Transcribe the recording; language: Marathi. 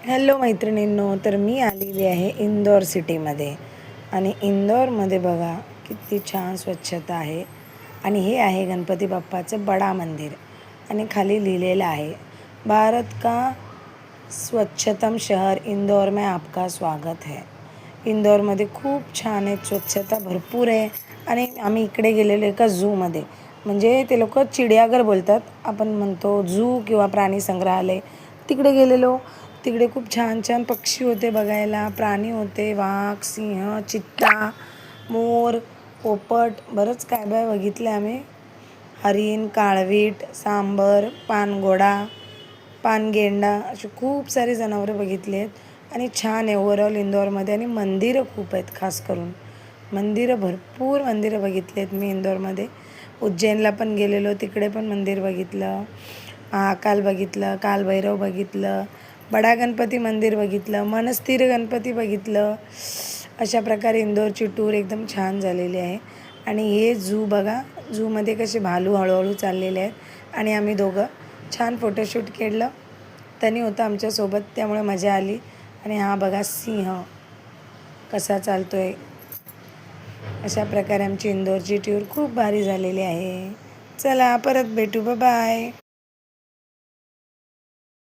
हॅलो मैत्रिणींनो, तर मी आलेली आहे इंदोर सिटीमध्ये आणि इंदोरमध्ये बघा किती छान स्वच्छता आहे. आणि हे आहे गणपती बाप्पाचं बडा मंदिर आणि खाली लिहिलेलं आहे, भारत का स्वच्छतम शहर इंदौर में आपका स्वागत है. इंदोरमध्ये खूप छान आहे, स्वच्छता भरपूर आहे. आणि आम्ही इकडे गेलेलो एका झूमध्ये, म्हणजे ते लोक चिडियाघर बोलतात, आपण म्हणतो झू किंवा प्राणी संग्रहालय. तिकडे गेलेलो. तिकडे खूप छान छान पक्षी होते बघायला, प्राणी होते, वाघ, सिंह, चित्ता, मोर, पोपट, बरंच काय बाय बघितलं आम्ही. हरिण, काळवीट, सांबर, पानघोडा, पानगेंडा अशी खूप सारी जनावरं बघितली आहेत. आणि छान आहे ओव्हरऑल इंदोरमध्ये. आणि मंदिरं खूप आहेत, खास करून मंदिरं, भरपूर मंदिरं बघितली आहेत मी इंदोरमध्ये. उज्जैनला पण गेलेलो, तिकडे पण मंदिर बघितलं, महाकाल बघितलं, कालभैरव बघितलं, बडा गणपती मंदिर बघितलं, मनस्थिर गणपती बघितलं. अशा प्रकारे इंदोरची टूर एकदम छान झालेली आहे. आणि हे झू बघा, झूमध्ये कसे भालू हळूहळू चाललेले आहेत आणि आम्ही दोघं छान फोटोशूट केलं. त्यांनी होतं आमच्यासोबत, त्यामुळे मजा आली. आणि हा बघा सिंह कसा चालतो आहे. अशा प्रकारे आमची इंदोरची टूर खूप भारी झालेली आहे. चला परत भेटू, बाय.